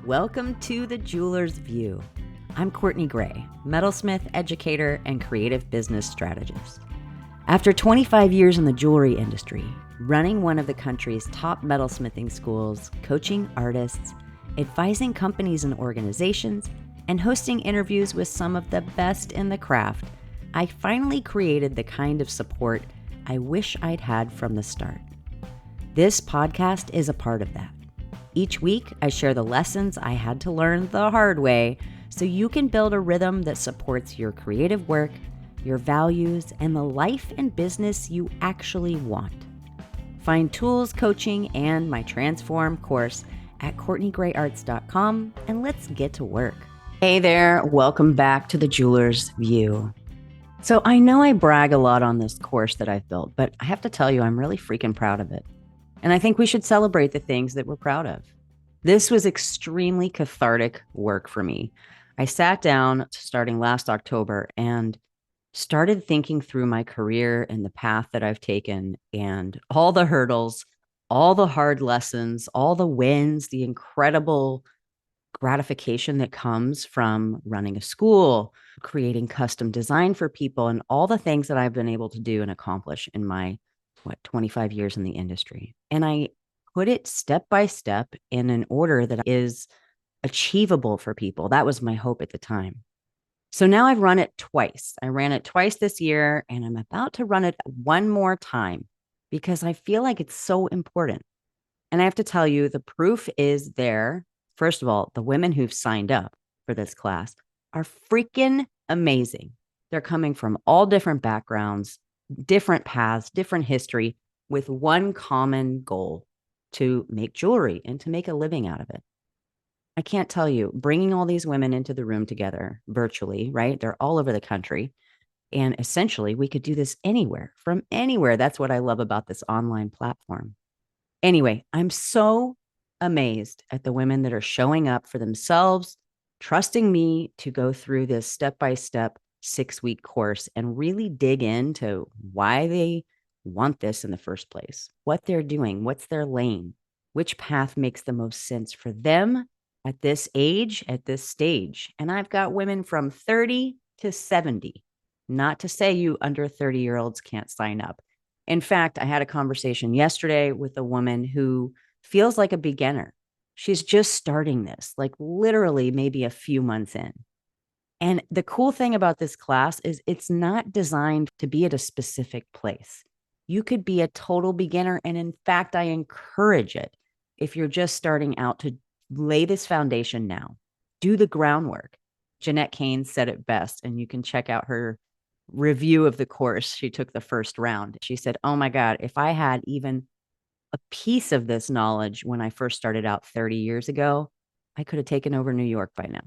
Welcome to The Jeweler's View. I'm Courtney Gray, metalsmith, educator, and creative business strategist. After 25 years in the jewelry industry, running one of the country's top metalsmithing schools, coaching artists, advising companies and organizations, and hosting interviews with some of the best in the craft, I finally created the kind of support I wish I'd had from the start. This podcast is a part of that. Each week, I share the lessons I had to learn the hard way so you can build a rhythm that supports your creative work, your values, and the life and business you actually want. Find tools, coaching, and my Transform course at CourtneyGrayArts.com, and let's get to work. Hey there, welcome back to The Jeweler's View. So I know I brag a lot on this course that I've built, but I have to tell you, I'm really freaking proud of it. And I think we should celebrate the things that we're proud of. This was extremely cathartic work for me. I sat down starting last October and started thinking through my career and the path that I've taken and all the hurdles, all the hard lessons, all the wins, the incredible gratification that comes from running a school, creating custom design for people, and all the things that I've been able to do and accomplish in my 25 years in the industry. And I put it step by step in an order that is achievable for people. That was my hope at the time. So now I've run it twice. I ran it twice this year, and I'm about to run it one more time because I feel like it's so important. And I have to tell you, the proof is there. First of all, the women who've signed up for this class are freaking amazing. They're coming from all different backgrounds, different paths, different history, with one common goal: to make jewelry and to make a living out of it. I can't tell you, bringing all these women into the room together virtually, right? They're all over the country. And essentially, we could do this anywhere, from anywhere. That's what I love about this online platform. Anyway, I'm so amazed at the women that are showing up for themselves, trusting me to go through this step-by-step 6-week course and really dig into why they want this in the first place, what they're doing, what's their lane, which path makes the most sense for them at this age, at this stage. And I've got women from 30 to 70, not to say you under 30-year-olds can't sign up. In fact, I had a conversation yesterday with a woman who feels like a beginner. She's just starting this, like literally maybe a few months in. And the cool thing about this class is it's not designed to be at a specific place. You could be a total beginner. And in fact, I encourage it if you're just starting out to lay this foundation now. Do the groundwork. Jeanette Kane said it best, and you can check out her review of the course. She took the first round. She said, oh my God, if I had even a piece of this knowledge when I first started out 30 years ago, I could have taken over New York by now.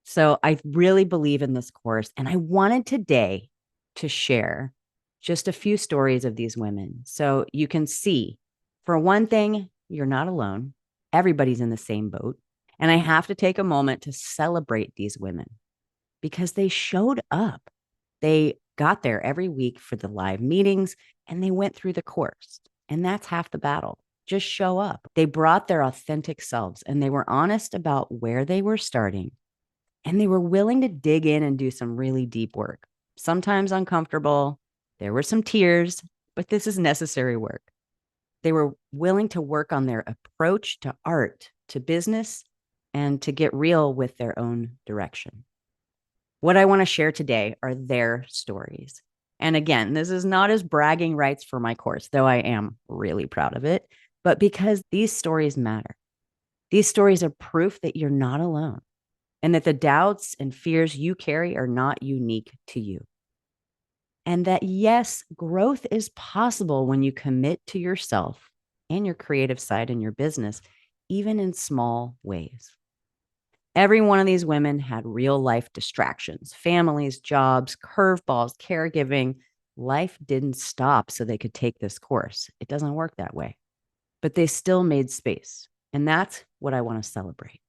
So I really believe in this course. And I wanted today to share just a few stories of these women. So you can see, for one thing, you're not alone. Everybody's in the same boat. And I have to take a moment to celebrate these women because they showed up. They got there every week for the live meetings, and they went through the course. And that's half the battle. Just show up. They brought their authentic selves, and they were honest about where they were starting. And they were willing to dig in and do some really deep work, sometimes uncomfortable. There were some tears, but this is necessary work. They were willing to work on their approach to art, to business, and to get real with their own direction. What I want to share today are their stories. And again, this is not as bragging rights for my course, though I am really proud of it, but because these stories matter. These stories are proof that you're not alone and that the doubts and fears you carry are not unique to you. And that, yes, growth is possible when you commit to yourself and your creative side in your business, even in small ways. Every one of these women had real life distractions, families, jobs, curveballs, caregiving. Life didn't stop so they could take this course. It doesn't work that way. But they still made space. And that's what I want to celebrate.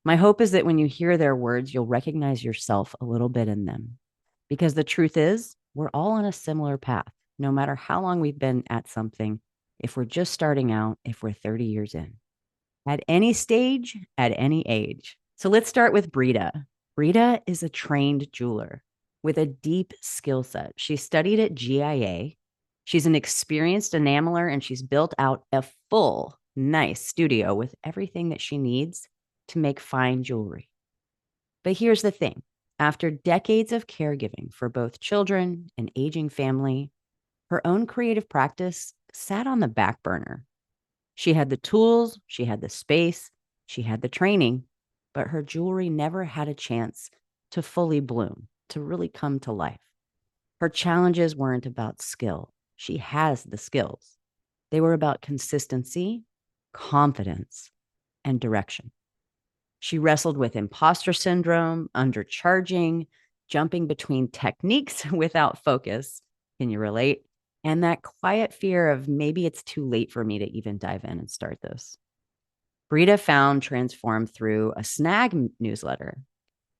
My hope is that when you hear their words, you'll recognize yourself a little bit in them. Because the truth is, we're all on a similar path, no matter how long we've been at something, if we're just starting out, if we're 30 years in. at any stage, at any age. So let's start with Breeta. Breeta is a trained jeweler with a deep skill set. She studied at GIA. She's an experienced enameler, and she's built out a full, nice studio with everything that she needs to make fine jewelry. But here's the thing. After decades of caregiving for both children and aging family, her own creative practice sat on the back burner. She had the tools, she had the space, she had the training, but her jewelry never had a chance to fully bloom, to really come to life. Her challenges weren't about skill. She has the skills. They were about consistency, confidence, and direction. She wrestled with imposter syndrome, undercharging, jumping between techniques without focus. Can you relate? And that quiet fear of maybe it's too late for me to even dive in and start this. Breeta found Transform through a snag newsletter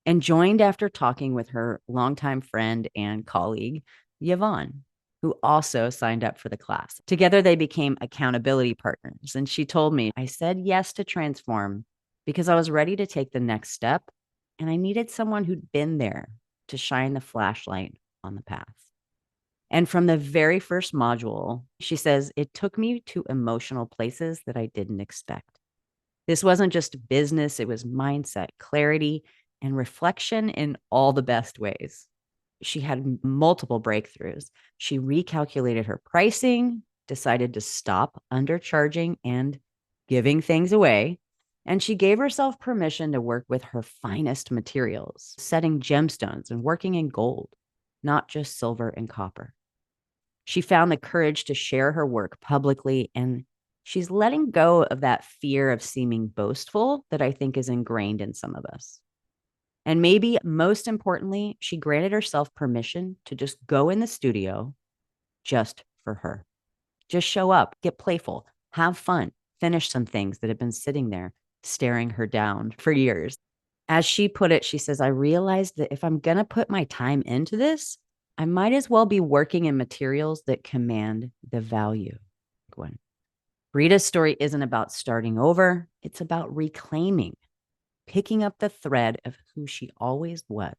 and joined after talking with her longtime friend and colleague, Yvonne, who also signed up for the class. Together, they became accountability partners. And she told me, I said yes to Transform because I was ready to take the next step. And I needed someone who'd been there to shine the flashlight on the path. And from the very first module, she says, it took me to emotional places that I didn't expect. This wasn't just business, it was mindset, clarity, and reflection in all the best ways. She had multiple breakthroughs. She recalculated her pricing, decided to stop undercharging and giving things away. And she gave herself permission to work with her finest materials, setting gemstones and working in gold, not just silver and copper. She found the courage to share her work publicly, and she's letting go of that fear of seeming boastful that I think is ingrained in some of us. And maybe most importantly, she granted herself permission to just go in the studio just for her. Just show up, get playful, have fun, finish some things that have been sitting there staring her down for years. As she put it, she says, I realized that if I'm going to put my time into this, I might as well be working in materials that command the value. Breeta's story isn't about starting over. It's about reclaiming, picking up the thread of who she always was,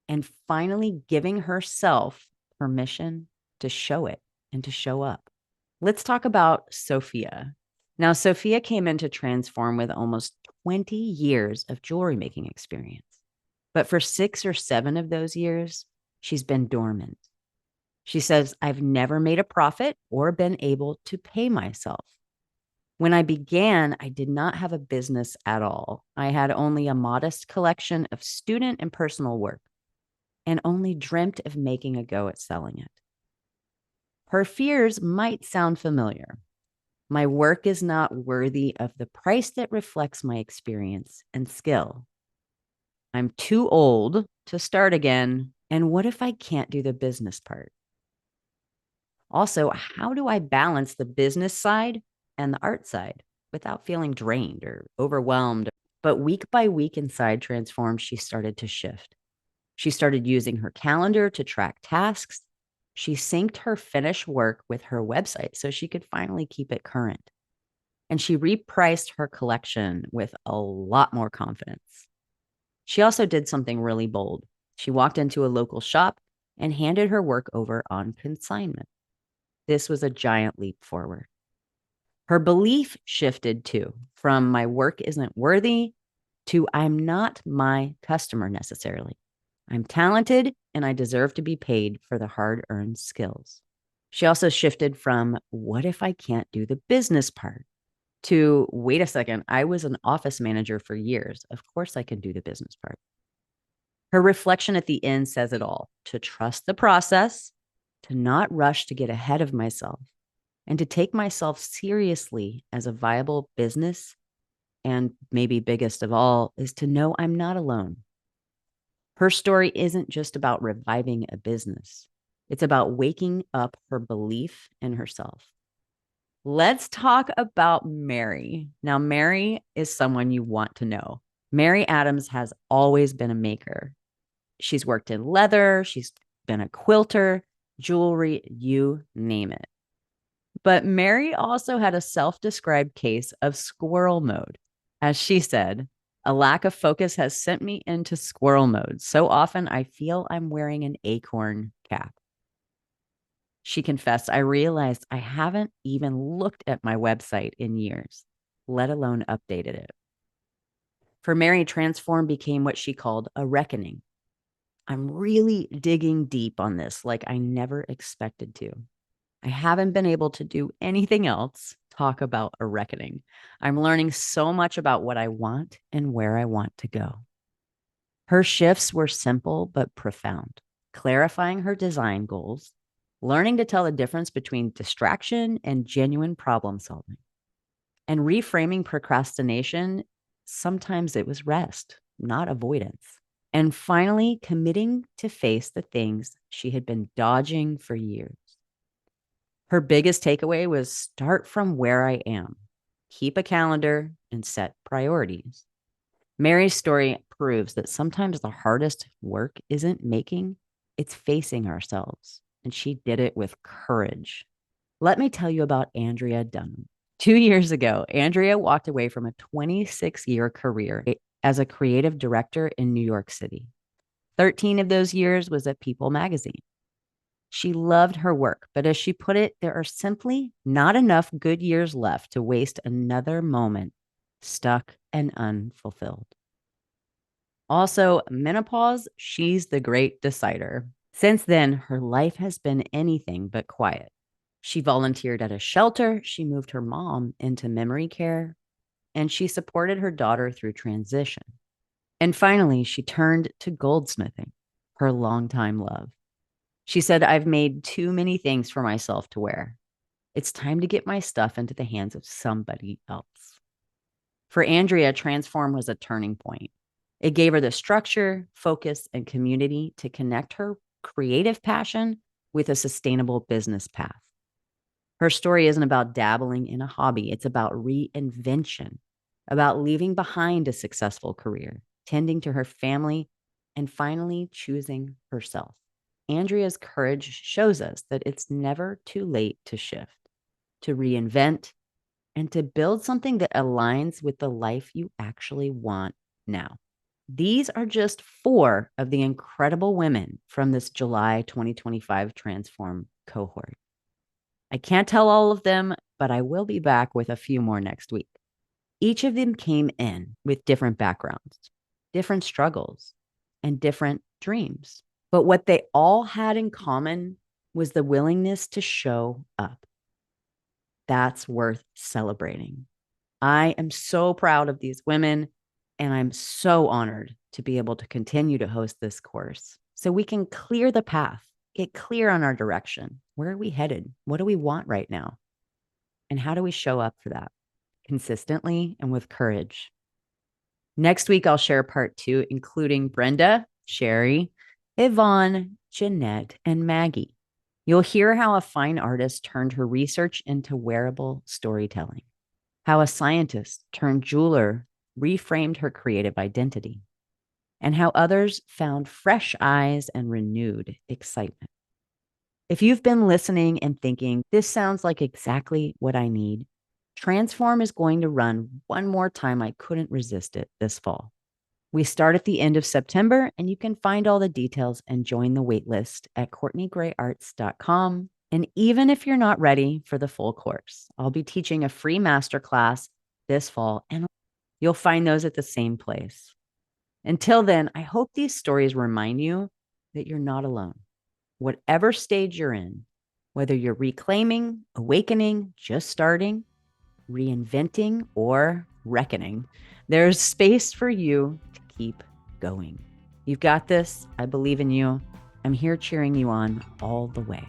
and finally giving herself permission to show it and to show up. Let's talk about Sophia. Now, Sophia came into Transform with almost 20 years of jewelry making experience. But for 6 or 7 of those years, she's been dormant. She says, I've never made a profit or been able to pay myself. When I began, I did not have a business at all. I had only a modest collection of student and personal work and only dreamt of making a go at selling it. Her fears might sound familiar. My work is not worthy of the price that reflects my experience and skill. I'm too old to start again. And what if I can't do the business part? Also, how do I balance the business side and the art side without feeling drained or overwhelmed? But week by week inside Transform, she started to shift. She started using her calendar to track tasks. She synced her finished work with her website so she could finally keep it current. And she repriced her collection with a lot more confidence. She also did something really bold. She walked into a local shop and handed her work over on consignment. This was a giant leap forward. Her belief shifted too, from my work isn't worthy to I'm not my customer necessarily. I'm talented and I deserve to be paid for the hard-earned skills. She also shifted from what if I can't do the business part to wait a second, I was an office manager for years. Of course I can do the business part. Her reflection at the end says it all: to trust the process, to not rush to get ahead of myself, and to take myself seriously as a viable business. And maybe biggest of all is to know I'm not alone. Her story isn't just about reviving a business. It's about waking up her belief in herself. Let's talk about Mary. Now, Mary is someone you want to know. Mary Adams has always been a maker. She's worked in leather. She's been a quilter, jewelry, you name it. But Mary also had a self-described case of squirrel mode. As she said, a lack of focus has sent me into squirrel mode. So often I feel I'm wearing an acorn cap. She confessed, I realized I haven't even looked at my website in years, let alone updated it. For Mary, transform became what she called a reckoning. I'm really digging deep on this like I never expected to. I haven't been able to do anything else talk about a reckoning. I'm learning so much about what I want and where I want to go. Her shifts were simple but profound, clarifying her design goals, learning to tell the difference between distraction and genuine problem solving, and reframing procrastination. Sometimes it was rest, not avoidance. And finally, committing to face the things she had been dodging for years. Her biggest takeaway was start from where I am, keep a calendar, and set priorities. Mary's story proves that sometimes the hardest work isn't making, it's facing ourselves. And she did it with courage. Let me tell you about Andrea Dunham. 2 years ago, Andrea walked away from a 26-year career as a creative director in New York City. 13 of those years was at People magazine. She loved her work, but as she put it, there are simply not enough good years left to waste another moment stuck and unfulfilled. Also, menopause, she's the great decider. Since then, her life has been anything but quiet. She volunteered at a shelter, she moved her mom into memory care, and she supported her daughter through transition. And finally, she turned to goldsmithing, her longtime love. She said, I've made too many things for myself to wear. It's time to get my stuff into the hands of somebody else. For Andrea, Transform was a turning point. It gave her the structure, focus, and community to connect her creative passion with a sustainable business path. Her story isn't about dabbling in a hobby. It's about reinvention, about leaving behind a successful career, tending to her family, and finally choosing herself. Andrea's courage shows us that it's never too late to shift, to reinvent, and to build something that aligns with the life you actually want now. These are just 4 of the incredible women from this July 2025 Transform cohort. I can't tell all of them, but I will be back with a few more next week. Each of them came in with different backgrounds, different struggles, and different dreams. But what they all had in common was the willingness to show up. That's worth celebrating. I am so proud of these women, and I'm so honored to be able to continue to host this course so we can clear the path, get clear on our direction. Where are we headed? What do we want right now? And how do we show up for that consistently and with courage? Next week, I'll share part 2, including Brenda, Sherry, Yvonne, Jeanette, and Maggie. You'll hear how a fine artist turned her research into wearable storytelling, how a scientist turned jeweler reframed her creative identity, and how others found fresh eyes and renewed excitement. If you've been listening and thinking, this sounds like exactly what I need, Transform is going to run one more time. I couldn't resist it this fall. We start at the end of September, and you can find all the details and join the waitlist at CourtneyGrayArts.com. And even if you're not ready for the full course, I'll be teaching a free masterclass this fall, and you'll find those at the same place. Until then, I hope these stories remind you that you're not alone. Whatever stage you're in, whether you're reclaiming, awakening, just starting, reinventing, or reckoning, there's space for you to keep going. You've got this. I believe in you. I'm here cheering you on all the way.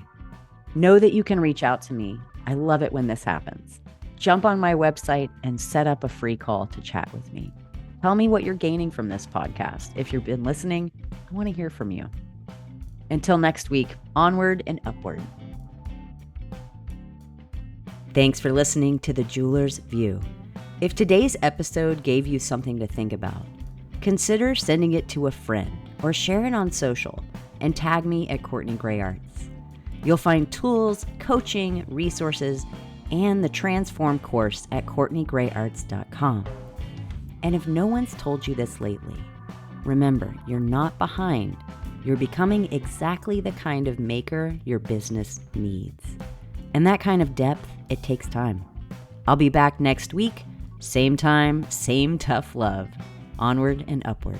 Know that you can reach out to me. I love it when this happens. Jump on my website and set up a free call to chat with me. Tell me what you're gaining from this podcast. If you've been listening, I want to hear from you. Until next week, onward and upward. Thanks for listening to The Jeweler's View. If today's episode gave you something to think about, consider sending it to a friend or share it on social and tag me at Courtney Gray Arts. You'll find tools, coaching, resources, and the Transform course at CourtneyGrayArts.com. And if no one's told you this lately, remember, you're not behind. You're becoming exactly the kind of maker your business needs. And that kind of depth, it takes time. I'll be back next week, same time, same tough love. Onward and upward.